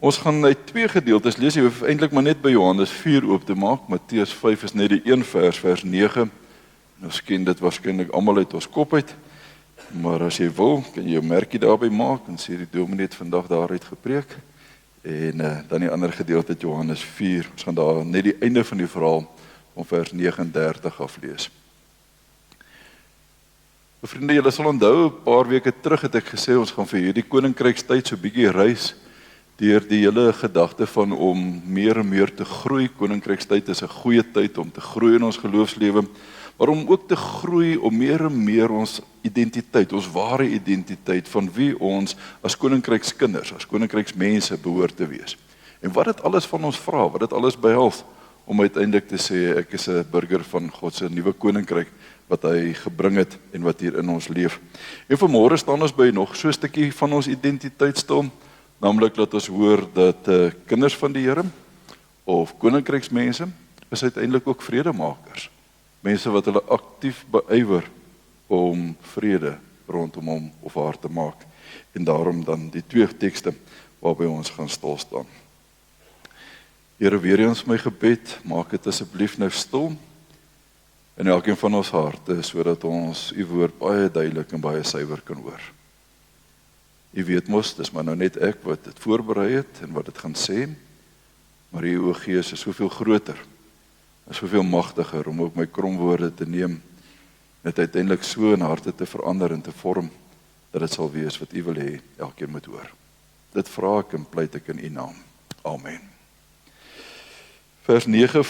Ons gaan uit 2 gedeeltes lees, jy hoef eintlik maar net by Johannes 4 oop te maak. Matteus 5 is net die 1 vers 9. Ons ken dit waarskynlik almal uit ons kop uit, maar as jy wil, kan jy 'n merkie daarby maak en sê die dominee het vandag daaruit gepreek. En dan die ander gedeelte Johannes 4, ons gaan daar net die einde van die verhaal van vers 39 aflees. Vriende, julle sal onthou, 'n paar weke terug het ek gesê, ons gaan vir hierdie koninkrykstyd so bietjie reis deur die hele gedagte van om meer en meer te groei. Koninkrykstyd is 'n goeie tyd om te groei in ons geloofslewe, maar om ook te groei om meer en meer ons identiteit, ons ware identiteit van wie ons as koninkrykskinders, as koninkryksmense behoort te wees. En wat dit alles van ons vra, wat dit alles behels, om uiteindelik te sê, ek is 'n burger van God se nuwe koninkryk, wat hy gebring het en wat hier in ons leef. En vanmôre staan ons by nog so 'n stukkie van ons identiteit stil, naamlik dat ons hoor dat kinders van die Here, of koninkryksmense, is uiteindelik ook vredemakers. Mense wat hulle aktief beywer om vrede rondom hom of haar te maak. En daarom dan die 2 tekste waarby ons gaan stil staan. Here, weer eens my gebed, maak dit asseblief nou stil in elkeen van ons harte, sodat ons u woord baie duidelik en baie suiwer kan hoor. U weet mos, dis maar nou net ek wat dit voorberei het en wat dit gaan sê, maar u o Gees is soveel groter, is soveel magtiger om ook my kromwoorde te neem, net uiteindelik so in harte te verander en te vorm, dat dit sal wees wat u wil hê, elkeen moet hoor. Dit vra ek en pleit ek in u naam. Amen. Vers 9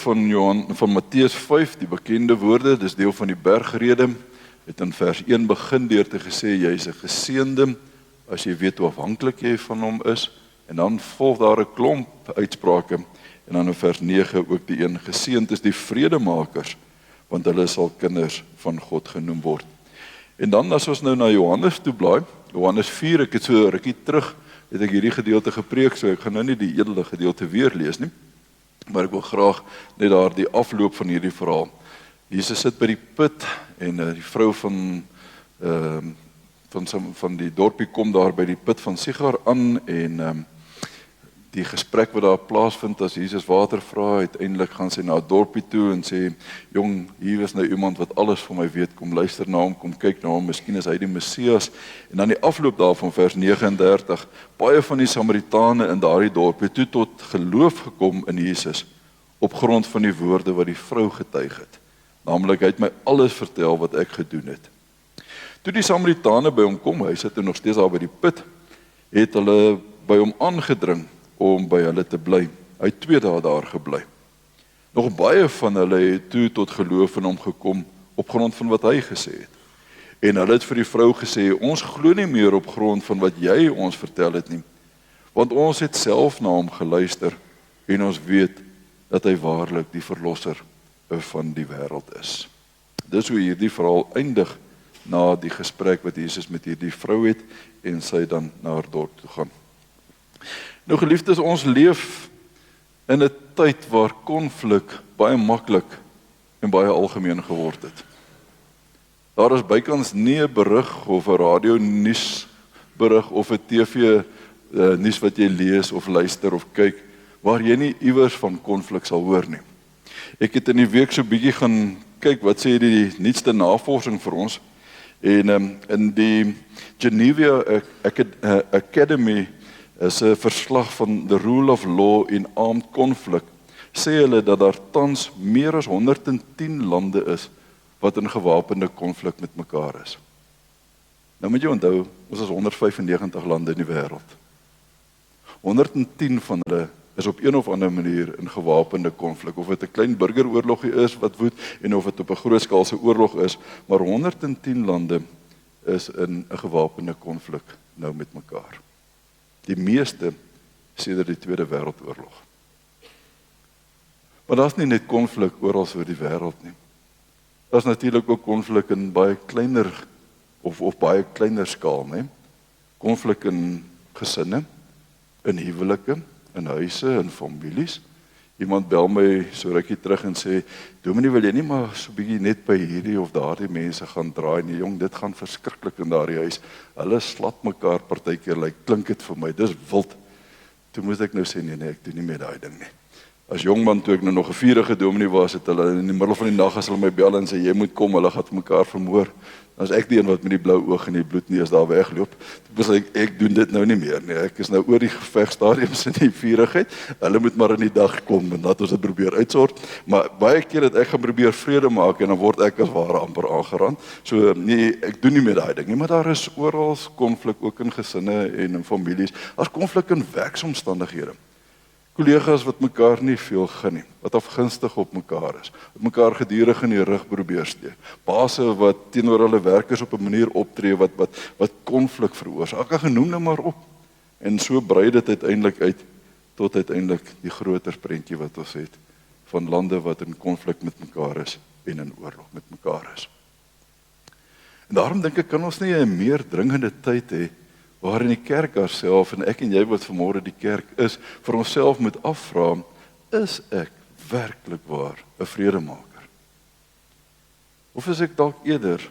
van Matteus 5, die bekende woorde, dis deel van die bergrede, het in vers 1 begin deur te gesê, jy is 'n geseënde, as jy weet hoe afhanklik jy van hom is, en dan volg daar 'n klomp uitsprake, en dan in vers 9 ook die een, geseënd is die vredemakers, want hulle sal kinders van God genoem word. En dan as ons nou na Johannes toe blaai, Johannes 4, ek het so rukkie terug, het ek hierdie gedeelte gepreek, so ek gaan nou nie die hele gedeelte weer lees nie, maar ek wil graag net daar die afloop van hierdie verhaal. Jesus sit by die put, en die vrou van die dorpie kom daar by die put van Sigar aan, en die gesprek wat daar plaasvind as Jesus water vra, uiteindelik gaan sy na 'n dorpie toe en sê, jong, hier is nou iemand wat alles van my weet, kom luister na hom, kom kyk na hom, miskien is hy die Messias. En dan die afloop daarvan vers 39, baie van die Samaritane in daardie dorp het toe tot geloof gekom in Jesus, op grond van die woorde wat die vrou getuig het. Naamlik, hy het my alles vertel wat ek gedoen het. Toe die Samaritane by hom kom, hy sit nog steeds daar by die put, het hulle by hom aangedring om by hulle te bly. Hy het 2 dae daar gebly. Nog baie van hulle het toe tot geloof in hom gekom, op grond van wat hy gesê het. En hulle het vir die vrou gesê, ons glo nie meer op grond van wat jy ons vertel het nie, want ons het self na hom geluister, en ons weet dat hy waarlik die verlosser van die wêreld is. Dis hoe hierdie verhaal eindig, na die gesprek wat Jesus met hierdie vrou het, en sy dan na haar dorp toe gaan. Nou geliefdes, ons leef in 'n tyd waar konflik baie maklik en baie algemeen geword het. Daar is bykans nie 'n berig of 'n radio nuusberig of 'n TV nuus wat jy lees of luister of kyk, waar jy nie iewers van konflik sal hoor nie. Ek het in die week so bietjie gaan kyk, wat sê die nuutste navorsing vir ons, en in die Geneva Academy is 'n verslag van the rule of law in armed conflict, sê hulle dat daar tans meer as 110 lande is wat in gewapende konflik met mekaar is. Nou moet jy onthou, ons is 195 lande in die wêreld. 110 van hulle is op een of ander manier in gewapende konflik, of dit 'n klein burgeroorlogie is wat woed, en of dit op 'n grootskaalse oorlog is, maar 110 lande is in 'n gewapende konflik nou met mekaar. Die meeste sedert die Tweede Wêreldoorlog. Maar daar's nie net konflik oral oor die wêreld nie. Daar's natuurlik ook konflik in baie kleiner of baie kleiner skaal, né? Konflik in gesinne, in huwelike, in huise, in families. Iemand bel my so rukkie terug en sê, Dominee, wil jy nie maar so bietjie net by hierdie of daardie mense gaan draai nie, jong, dit gaan verskriklik in daardie huis. Hulle slap mekaar partykeer, klink dit vir my, dis wild. toe moes ek nou sê, nee, ek doen nie meer daai ding nie. As jongman, toe ek nou nog 'n vurige dominee was, het hulle in die middel van die nag as hulle my bel en sê, jy moet kom, hulle gaan mekaar vermoor. Dan is ek die een wat met die blou oog en die bloedneus daar wegloop. Toe sê ek doen dit nou nie meer nie. Ek is nou oor die gevegstadiums in die vurigheid. Hulle moet maar in die dag kom en laat ons dit probeer uitsort. Maar baie keer het ek gaan probeer vrede maak en dan word ek as ware amper aangerand. So nee, ek doen nie meer daai ding nie, maar daar is oral konflik ook in gesinne en in families. Daar's konflik in werksomstandighede. Kollegas wat mekaar nie veel gun nie, wat afgunstig op mekaar is, wat mekaar gedurig in die rug probeer steek. Baase wat teenoor hulle werkers op 'n manier optree wat konflik veroorsaak. Ek kan genoem nou maar op. En so brei dit uiteindelik uit tot uiteindelik die groter prentjie wat ons het van lande wat in konflik met mekaar is en in oorlog met mekaar is. En daarom dink ek kan ons nie 'n meer dringende tyd hê waarin die kerk haarself en ek en jy wat vanmôre die kerk is, vir onsself moet afvra, is ek werklik waar 'n vredemaker? Of is ek dalk eerder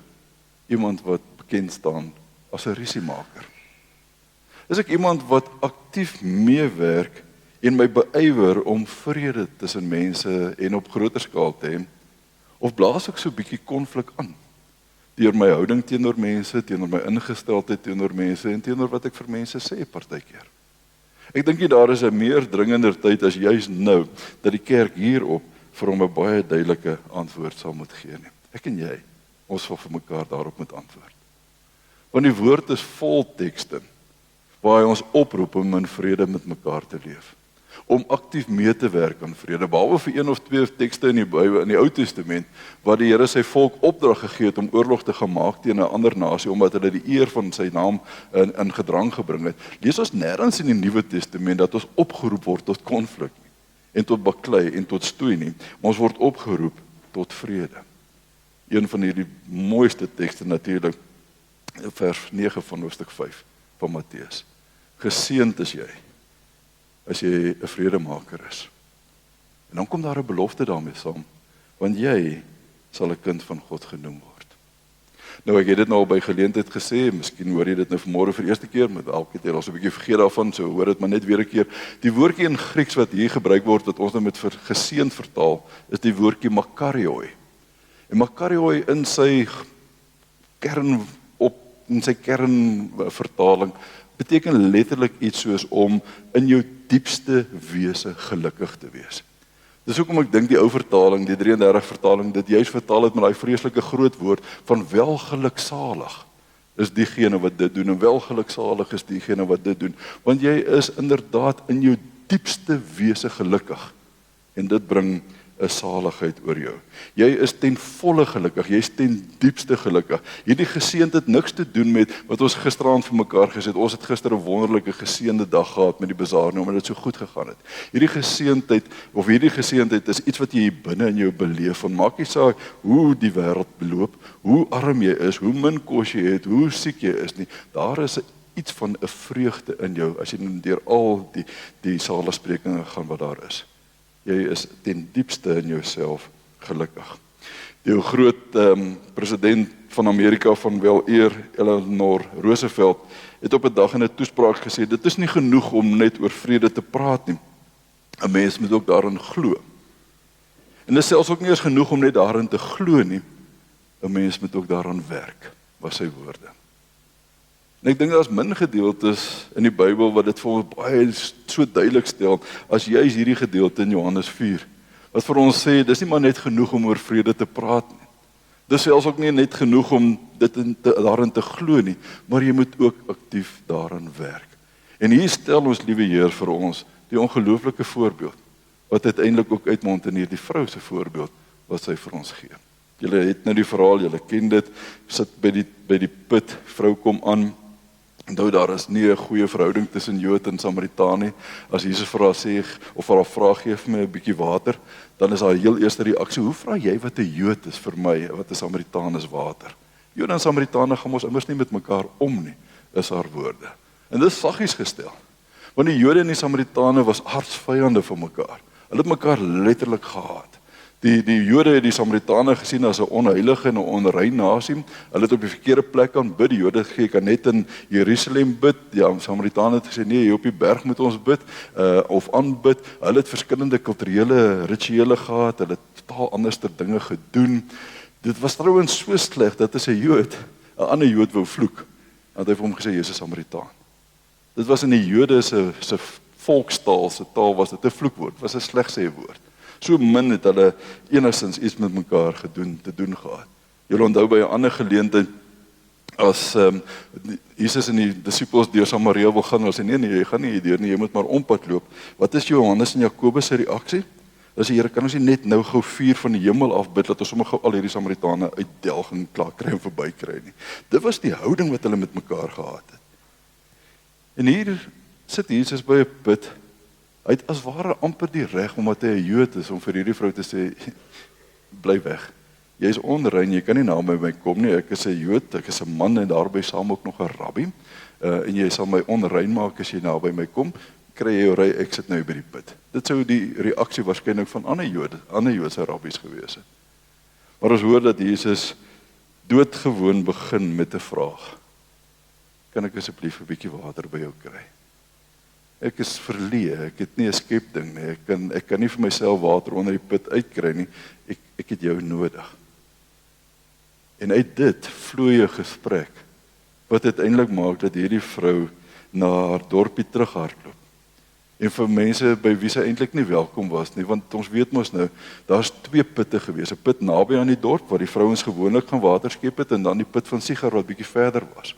iemand wat bekend staan as 'n rusiemaker? Is ek iemand wat aktief meewerk en my beywer om vrede tussen mense en op groter skaal te hê? Of blaas ek so 'n bietjie konflik aan? Deur my houding teenoor mense, teenoor my ingesteldheid teenoor mense en teenoor wat ek vir mense sê partykeer. Ek dink daar is 'n meer dringender tyd as juis nou dat die kerk hierop vir hom 'n baie duidelike antwoord sal moet gee nie. Ek en jy, ons sal vir mekaar daarop moet antwoord. Want die woord is vol tekste waar hy ons oproep om in vrede met mekaar te leef. Om aktief mee te werk aan vrede, behalwe vir 1 of 2 tekste in die Bybel, in die Ou Testament, waar die Here sy volk opdrag gegee het om oorlog te gaan maak teen 'n ander nasie, omdat hulle die eer van sy naam in gedrang gebring het. Lees ons nêrens in die Nuwe Testament dat ons opgeroep word tot konflik en tot baklei en tot stoei nie, maar ons word opgeroep tot vrede. Een van hierdie mooiste tekste natuurlik, vers 9 van hoofstuk 5 van Matteus. Geseënd is jy as jy 'n vredemaker is. En dan kom daar 'n belofte daarmee saam, want jy sal 'n kind van God genoem word. Nou ek het dit nou al by geleentheid gesê, miskien hoor jy dit nou vanmôre vir eerste keer, maar dalk het jy al so 'n bietjie vergeet daarvan, so hoor dit maar net weer 'n keer. Die woordjie in Grieks wat hier gebruik word, wat ons nou met geseënd vertaal, is die woordjie makarioi. En makarioi in sy kernvertaling beteken letterlik iets soos om in jou diepste wese gelukkig te wees. Dis hoekom ek dink die ou vertaling, die 33 vertaling, dit juist vertaal het met daai vreeslike groot woord van welgeluksalig is diegene wat dit doen, en welgeluksalig is diegene wat dit doen, want jy is inderdaad in jou diepste wese gelukkig, en dit bring 'n saligheid oor jou. Jy is ten volle gelukkig, jy is ten diepste gelukkig. Hierdie geseëndheid niks te doen met wat ons gisteraand vir mekaar gesê het. Ons het gister 'n wonderlike geseënde dag gehad met die bazaar, omdat dit so goed gegaan het. Hierdie geseëndheid is iets wat jy hier binne in jou beleef, van maak nie saak hoe die wêreld beloop, hoe arm jy is, hoe min kos jy het, hoe siek jy is nie. Daar is iets van 'n vreugde in jou as jy deur al die saligsprekinge gaan wat daar is. Jy is ten diepste in jouself gelukkig. Die groot president van Amerika van wel eer, Eleanor Roosevelt, het op 'n dag in 'n toespraak gesê, dit is nie genoeg om net oor vrede te praat nie. 'n Mens moet ook daarin glo. En dit is selfs ook nie eens genoeg om net daarin te glo nie. 'n Mens moet ook daaraan werk, was sy woorde. En ek dink daar's min gedeeltes in die Bybel wat dit vir ons baie so duidelik stel as juis hierdie gedeelte in Johannes 4. Wat vir ons sê, dis nie maar net genoeg om oor vrede te praat nie. Dis selfs ook nie net genoeg om daarin te glo nie, maar jy moet ook aktief daaraan werk. En hier stel ons liewe Heer vir ons die ongelooflike voorbeeld, wat uiteindelik ook uitmond in hierdie vrou se voorbeeld, wat sy vir ons gee. Julle het nou die verhaal, julle ken dit, sit by die put, vrou kom aan. Onthou, daar is nie 'n goeie verhouding tussen Jood en Samaritaan nie. As Jesus vir haar sê, of vir haar vra, gee vir my 'n bietjie water, dan is haar heel eerste reaksie, hoe vra jy wat 'n Jood is vir my, wat 'n Samaritaan is water? Jode en Samaritane gaan mos immers nie met mekaar om nie, is haar woorde. En dit is saggies gestel, want die Jode en die Samaritane was aardsvyande van mekaar. Hulle het mekaar letterlik gehaat. Die Jode het die Samaritane gesien as 'n onheilige en 'n onrein nasie. Hulle het op die verkeerde plek aan bid. Die Jode het gesê jy kan net in Jerusalem bid. Die Samaritane het gesê nee, hier op die berg moet ons bid of aanbid. Hulle het verskillende kulturele rituele gehad. Hulle het totaal anderste dinge gedoen. Dit was trouwens so sleg dat as 'n Jood 'n ander Jood wou vloek, want hy het hom gesê jy is 'n Samaritaan. Dit was in die Jode se volkstaal, se taal was dit 'n vloekwoord, was 'n slegsê woord. So min het hulle enigstens iets met mekaar te doen gehad. Julle onthou by 'n ander geleentheid as Jesus en die disippels deur Samaria wil gaan, hulle sê nee, jy gaan nie hier deur nie, jy moet maar ompad loop. Wat is Johannes en Jakobus se reaksie? Dis die Here, kan ons nie net nou gou vuur van die hemel afbid dat ons sommer gou al hierdie Samaritane uitdelg en klaar kry en verby kry nie. Dit was die houding wat hulle met mekaar gehad het. En hier sit Jesus by 'n put. Hy het as ware amper die reg omdat hy 'n Jood is om vir hierdie vrou te sê bly weg. Jy is onrein, jy kan nie na my kom nie. Ek is 'n Jood, ek is 'n man en daarby saam ook nog 'n rabbi. En jy sal my onrein maak as jy na by my kom. Kry jy jou ry, ek sit nou by die put. Dit sou die reaksie waarskynlik van ander Joodse rabbies gewees het. Maar ons hoor dat Jesus doodgewoon begin met 'n vraag. Kan ek asseblief 'n bietjie water by jou kry? Ek is verleë, ek het nie 'n skepding nie. Ek kan nie vir myself water onder die put uitkry nie. Ek het jou nodig. En uit dit vloei 'n gesprek wat uiteindelik maak dat hierdie vrou na haar dorpie terughardloop. En vir mense by wie sy eintlik nie welkom was nie, want ons weet mos nou, daar's 2 putte gewees, 'n put naby aan die dorp waar die vrouens gewoonlik gaan water skep het en dan die put van Sigar wat bietjie verder was.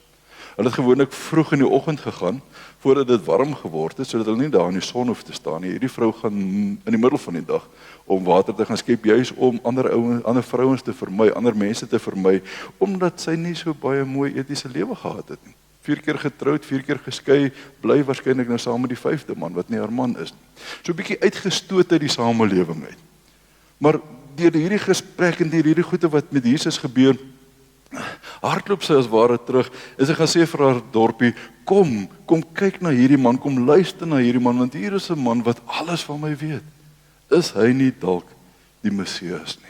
Hulle het gewoonlik vroeg in die oggend gegaan voordat dit warm geword het sodat hulle nie daar in die son hoef te staan nie. Hierdie vrou gaan in die middel van die dag om water te gaan skep juis om ander vrouens te vermy, ander mense te vermy omdat sy nie so baie mooi etiese lewe gehad het nie. 4 keer getroud, 4 keer geskei, bly waarskynlik nou saam met die 5de man wat nie haar man is nie. So 'n bietjie uitgestoot uit die samelewing uit. Maar deur hierdie gesprek en deur hierdie goeie wat met Jesus gebeur, hardloop sy as ware terug en sy gaan sê vir haar dorpie, kom kyk na hierdie man, kom luister na hierdie man, want hier is 'n man wat alles van my weet. Is hy nie dalk die Messias nie?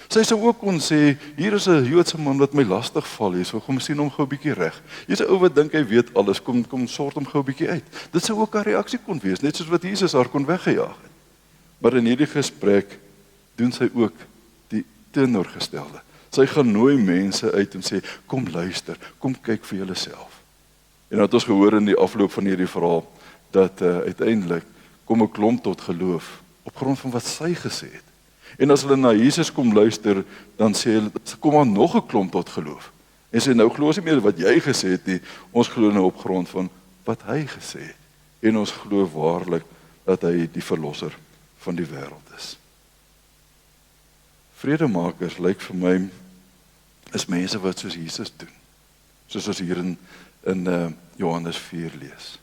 Sy sou ook kon sê, hier is 'n Joodse man wat my lastig val hier, so kom sien hom gou 'n bietjie reg. Hier's 'n ou wat dink hy weet alles, kom sort hom gou 'n bietjie uit. Dit sou ook haar reaksie kon wees, net soos wat Jesus haar kon weggejaag het. Maar in hierdie gesprek doen sy ook die teenoorgestelde. Sy gaan nooi mense uit en sê, kom luister, kom kyk vir julleself. En dat ons gehoor in die afloop van hierdie verhaal, dat uiteindelik kom 'n klomp tot geloof, op grond van wat sy gesê het. En as hulle na Jesus kom luister, dan sê hulle, kom maar nog 'n klomp tot geloof. En sê, nou glo ons nie meer wat jy gesê het nie, ons glo nou op grond van wat hy gesê het. En ons glo waarlik dat hy die verlosser van die wêreld is. Vredemakers lyk vir my is mense wat soos Jesus doen. Soos ons hier in Johannes 4 lees.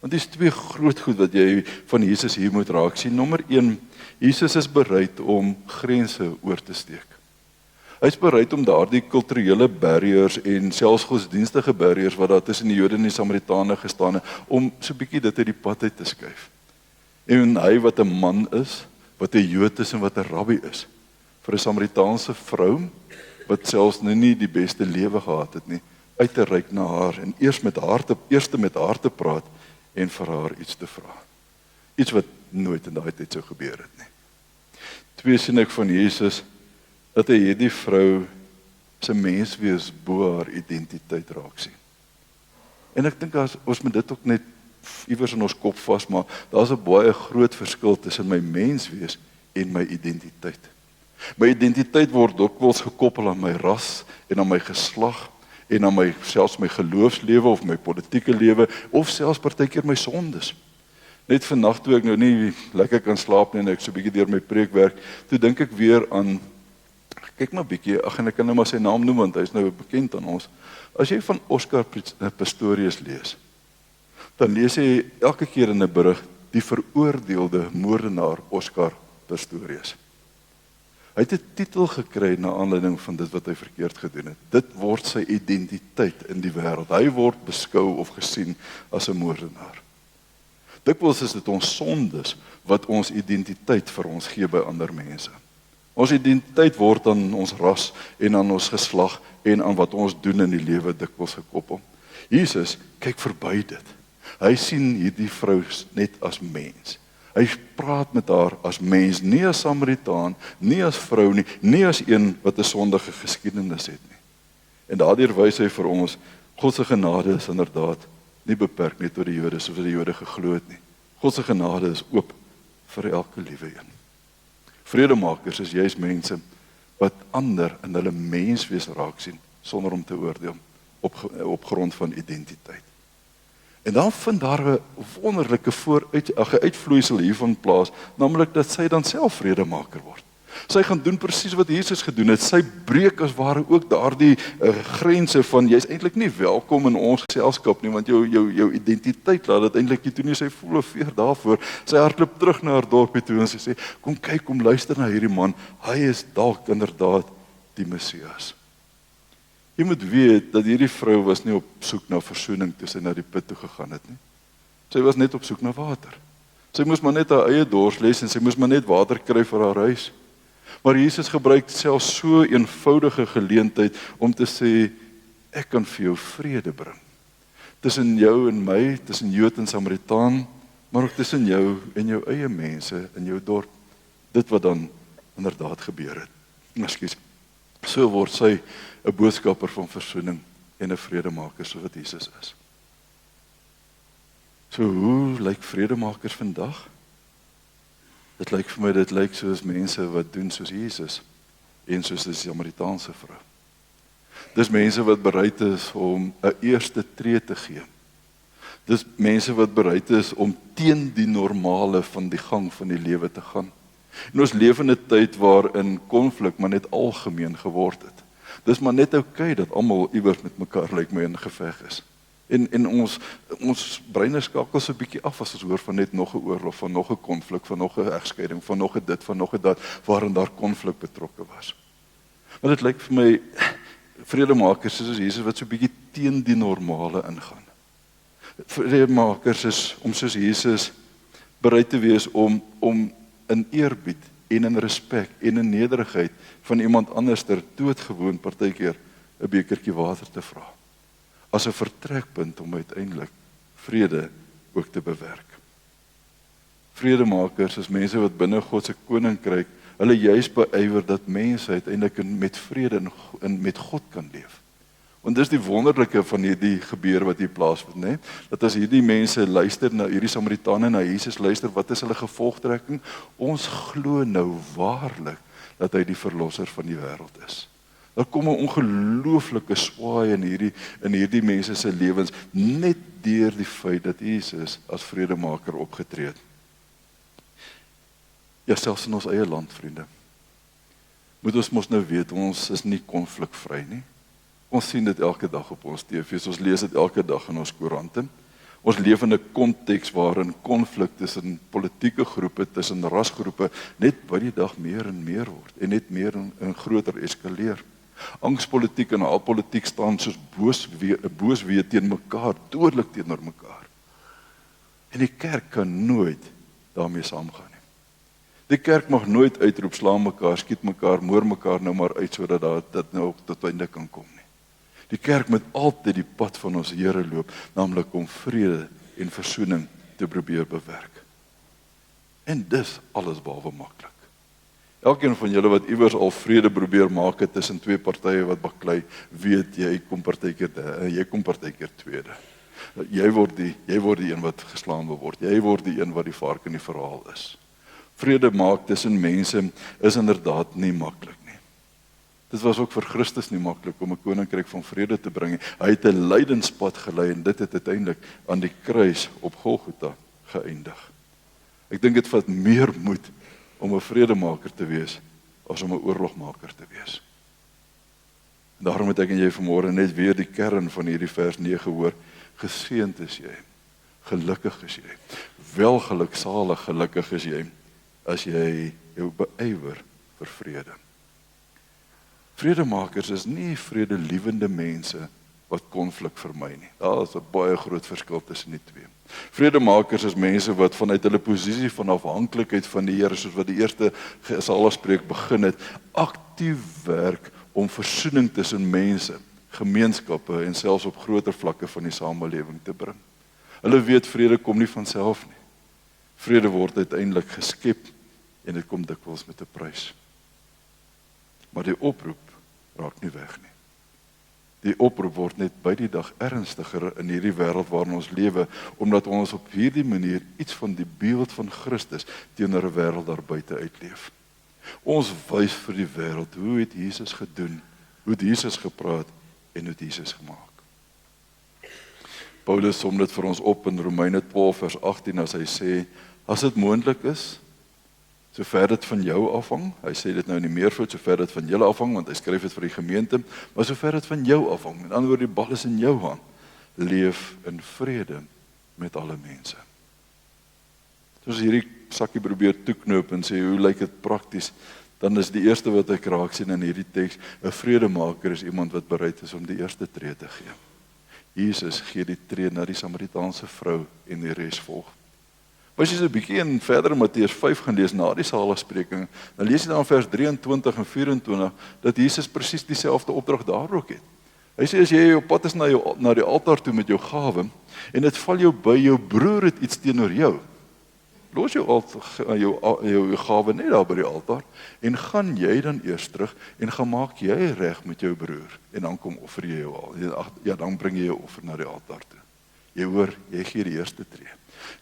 Want dis 2 groot goed wat jy van Jesus hier moet raak sien. Nommer 1, Jesus is bereid om grense oor te steek. Hy is bereid om daardie kulturele barriers en selfs godsdienstige barriers wat daar tussen die Jode en die Samaritane gestaan het, om so 'n bietjie dit uit die pad uit te skuif. En hy wat 'n man is, wat 'n Jood is en wat 'n rabbi is, vir 'n Samaritaanse vrou wat selfs nou nie die beste lewe gehad het nie, uit te reik na haar en eers met haar te praat en vir haar iets te vra. Iets wat nooit in daai tyd sou gebeur het nie. 2 sien ek van Jesus dat hy hierdie vrou se menswees bo haar identiteit raak sien. En ek dink ons moet dit ook net iewers in ons kop vasmaak. Daar's 'n baie groot verskil tussen my menswees en my identiteit. My identiteit word dikwels gekoppel aan my ras en aan my geslag en aan selfs my geloofslewe of my politieke lewe of selfs partykeer my sondes. Net vannag toe ek nou nie lekker kan slaap nie en ek so 'n bietjie deur my preek werk, toe dink ek weer aan, kyk maar bietjie, en ek kan nou maar sy naam noem want hy is nou bekend aan ons. As jy van Oscar Pistorius lees, dan lees jy elke keer in 'n berig die veroordeelde moordenaar Oscar Pistorius. Hy het 'n titel gekry na aanleiding van dit wat hy verkeerd gedoen het. Dit word sy identiteit in die wêreld. Hy word beskou of gesien as 'n moordenaar. Dikwels is dit ons sondes wat ons identiteit vir ons gee by ander mense. Ons identiteit word aan ons ras en aan ons geslag en aan wat ons doen in die lewe dikwels gekoppel. Jesus kyk verby dit. Hy sien hierdie vrou net as mens. Hy praat met haar as mens, nie as Samaritaan, nie as vrou nie, nie as een wat 'n sondige geskiedenis het nie. En daardeur wys hy vir ons, God se genade is inderdaad nie beperk net tot die Jode soos die Jode geglo het nie. God se genade is oop vir elke liewe een. Vredemakers is juis mense wat ander in hulle menswees raak sien sonder om te oordeel op grond van identiteit. En dan vind daar 'n wonderlike uitvloeisel hiervan plaas, naamlik dat sy dan self vredemaker word. Sy gaan doen presies wat Jesus gedoen het. Sy breek as ware ook daardie grense van jy's eintlik nie welkom in ons geselskap nie, want jou identiteit laat dit eintlik nie toe nie. Sy voel 'n veer daarvoor. Sy hardloop terug na haar dorpie toe en sy sê, kom kyk, kom luister na hierdie man. Hy is dalk inderdaad die Messias. Jy moet weet dat hierdie vrou was nie op soek na versoening toe sy na die put toe gegaan het nie. Sy was net op soek na water. Sy moes maar net haar eie dors les en sy moes maar net water kry vir haar huis. Maar Jesus gebruik selfs so 'n eenvoudige geleentheid om te sê, ek kan vir jou vrede bring. Tussen jou en my, tussen Jood en Samaritaan, maar ook tussen jou en jou eie mense in jou dorp. Dit wat dan inderdaad gebeur het. Ekskuus. So word sy 'n boodskapper van versoening en 'n vredemaker soos wat Jesus is. So hoe lyk vredemakers vandag? Dit lyk vir my, dit lyk soos mense wat doen soos Jesus en soos die Samaritaanse vrou. Dis mense wat bereid is om 'n eerste tree te gee. Dis mense wat bereid is om teen die normale van die gang van die lewe te gaan. En ons leef in 'n tyd waarin konflik maar net algemeen geword het. Dis maar net oukei dat almal iewers met mekaar lyk my in geveg is. En ons breine skakel so 'n bietjie af as ons hoor van net nog 'n oorlog, van nog 'n konflik, van nog 'n egskeiding, van nog 'n dit, van nog 'n dat, waarin daar konflik betrokke was. Maar dit lyk vir my vredemakers soos Jesus wat so 'n bietjie teen die normale ingaan. Vredemakers is om soos Jesus bereid te wees om in eerbied en in respek en in nederigheid van iemand anderster doodgewoon partykeer 'n bekertjie water te vra. As 'n vertrekpunt om uiteindelik vrede ook te bewerk. Vredemakers is mense wat binne God se koninkryk hulle juis beywer dat mense uiteindelik met vrede en met God kan leef. Want dis die wonderlike van hierdie gebeur wat hier plaasvind, né? Dat as hierdie mense luister na hierdie Samaritane na Jesus luister, wat is hulle gevolgtrekking? Ons glo nou waarlik dat hy die verlosser van die wêreld is. Daar kom 'n ongelooflike swaai in hierdie mense se lewens net deur die feit dat Jesus as vredemaker opgetree het. Ja, selfs in ons eie land, vriende. Moet ons mos nou weet, ons is nie konflikvry nie. Ons sien dit elke dag op ons TV's, ons lees dit elke dag in ons koerante. Ons leef in 'n konteks waarin konflik tussen politieke groepe, tussen rasgroepe net by die dag meer en meer word en net meer en groter eskaleer. Angspolitiek en haalpolitiek staan soos boos weer teen mekaar, dodelik teenoor mekaar. En die kerk kan nooit daarmee saamgaan nie. Die kerk mag nooit uitroep, slaan mekaar, skiet mekaar, moor mekaar nou maar uit sodat dit nou tot einde kan kom nie. Die kerk moet altyd die pad van ons Here loop, naamlik om vrede en versoening te probeer bewerk. En dis alles behalwe maklik. Elkeen van julle wat iewers al vrede probeer maak het tussen twee partye wat baklei, weet jy kom partykeer tweede. Jy word die een wat geslaan wil word. Jy word die een wat die vark in die verhaal is. Vrede maak tussen mense is inderdaad nie maklik nie. Dit was ook vir Christus nie maklik om 'n koninkryk van vrede te bring. Hy het 'n lydenspad gelei en dit het uiteindelik aan die kruis op Golgotha geëindig. Ek dink dit vat meer moed om 'n vredemaker te wees as om 'n oorlogmaker te wees. En daarom het ek en jy vanmôre net weer die kern van hierdie vers 9 hoor. Geseënd is jy, gelukkig is jy, welgeluksalig gelukkig is jy, as jy jou beywer vir vrede. Vredemakers is nie vredeliewende mense wat konflik vermy nie. Daar is 'n baie groot verskil tussen die twee. Vredemakers is mense wat vanuit hulle posisie van afhanklikheid van die Here, soos wat die eerste gesalfspreek begin het, aktief werk om versoening tussen mense, gemeenskappe en selfs op groter vlakke van die samelewing te bring. Hulle weet vrede kom nie van self nie. Vrede word uiteindelik geskep en dit kom dikwels met 'n prys. Maar die oproep raak nie weg nie. Die oproep word net by die dag ernstiger in hierdie wêreld waarin ons lewe, omdat ons op hierdie manier iets van die beeld van Christus teenoor 'n wêreld daar buite uitleef. Ons wys vir die wêreld hoe het Jesus gedoen, hoe het Jesus gepraat en hoe het Jesus gemaak. Paulus som dit vir ons op in Romeine 12 vers 18 as hy sê, as dit moontlik is, sover dit van jou afhang, hy sê dit nou in die meervoud, sover dit van julle afhang, want hy skryf dit vir die gemeente, maar sover dit van jou afhang, met ander woorde, die bal is in jou hand, leef in vrede met alle mense. Soos hierdie sakkie probeer toeknoop en sê, hoe lyk dit prakties, dan is die eerste wat ek raak sien in hierdie teks, 'n vredemaker is iemand wat bereid is om die eerste tree te gee. Jesus gee die tree na die Samaritaanse vrou en die res volg. As jy so 'n bietjie in verder in Matteus 5 gaan lees na die saligspreking, dan lees jy dan vers 23 en 24 dat Jesus presies dieselfde opdrag daar ook het. Hy sê as jy op pad is na die altaar toe met jou gawe en dit val jou by jou broer het iets teenoor jou. Los jou gawe net daar by die altaar en gaan jy dan eers terug en gaan maak jy reg met jou broer en dan kom offer jy jou al. Ja, dan bring jy jou offer na die altaar toe. Jy hoor, jy gee die eerste tree.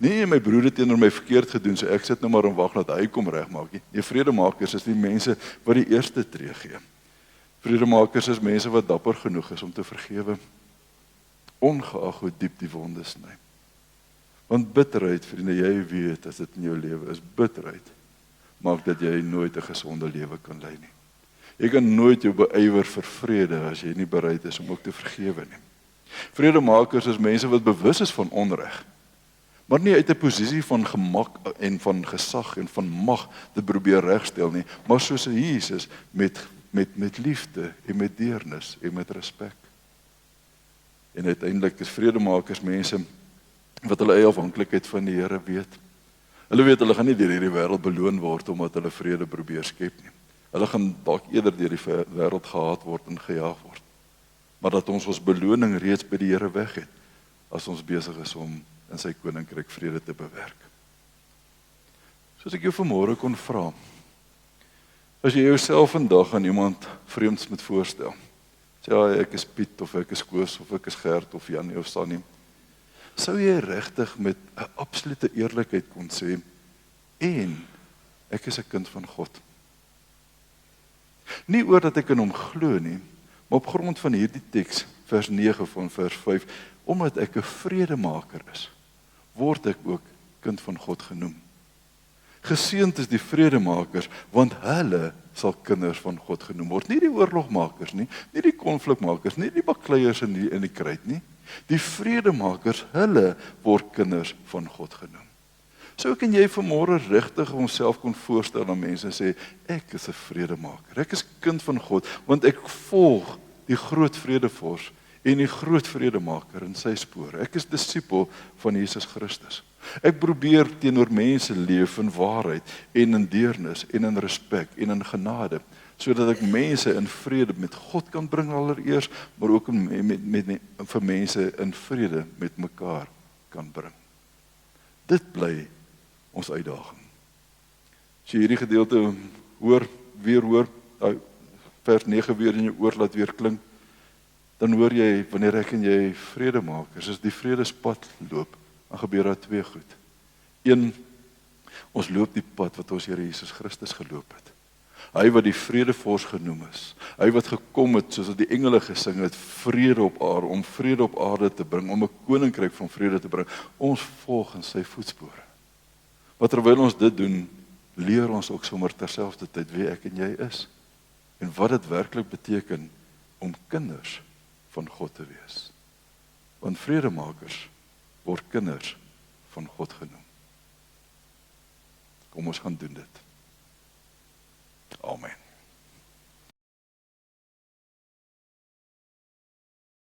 Nee, my broer het teenoor my verkeerd gedoen, so ek sit nou maar en wag dat hy kom regmaak nie. Die vredemakers is die mense wat die eerste tree gee. Vredemakers is mense wat dapper genoeg is om te vergewe, ongeag hoe diep die wonde sny. Want bitterheid, vriende, jy weet as dit in jou lewe is, bitterheid maak dat jy nooit 'n gesonde lewe kan lei nie. Jy kan nooit jou beywer vir vrede as jy nie bereid is om ook te vergewe nie. Vredemakers is mense wat bewus is van onreg, maar nie uit 'n posisie van gemak en van gesag en van mag te probeer regstel nie, maar soos Jesus met liefde en met deernis en met respek. En uiteindelik is vredemakers mense wat hulle eie afhanklikheid van die Here weet. Hulle weet hulle gaan nie deur hierdie wêreld beloon word omdat hulle vrede probeer skep nie. Hulle gaan dalk eerder deur die wêreld gehaat word en gejaag word. Maar dat ons beloning reeds by die Here weg het as ons besig is om in sy koninkryk vrede te bewerk. Soos ek jou vanmôre kon vra, as jy jouself vandag aan iemand vreemds moet voorstel, sê ja, ek is Piet of ek is Koos of ek is Gert of Janie of Sannie, sou jy regtig met 'n absolute eerlikheid kon sê, en ek is 'n kind van God. Nie oor dat ek in hom glo nie, maar op grond van hierdie teks, vers 9 van vers 5, omdat ek 'n vredemaker is, word ek ook kind van God genoem. Geseënd is die vredemakers, want hulle sal kinders van God genoem word. Nie die oorlogmakers nie, nie die konflikmakers, nie die bakleiers in die kruit nie. Die vredemakers, hulle word kinders van God genoem. So kan jy vanmôre regtig onsself kon voorstel aan mense en sê, ek is 'n vredemaker, ek is kind van God, want ek volg die groot vredevors en die groot vredemaker in sy spore. Ek is disipel van Jesus Christus. Ek probeer teenoor mense leef in waarheid en in deernis en in respek en in genade, sodat ek mense in vrede met God kan bring allereers, maar ook vir mense in vrede met mekaar kan bring. Dit bly ons uitdaging. As jy hierdie gedeelte weer hoor, vers 9 weer in jou oor laat weer klink, dan hoor jy, wanneer ek en jy vredemakers, as die vredespad loop, dan gebeur daar twee goed. Een, ons loop die pad wat ons Here Jesus Christus geloop het. Hy wat die vredevors genoem is, hy wat gekom het, soos die engele gesing het, vrede op aarde, om vrede op aarde te bring, om 'n koninkryk van vrede te bring. Ons volg in sy voetspore. Maar terwyl ons dit doen, leer ons ook sommer terselfdertyd wie ek en jy is, en wat dit werklik beteken om kinders van God te wees. Want vredemakers word kinders van God genoem. Kom ons gaan doen dit. Amen.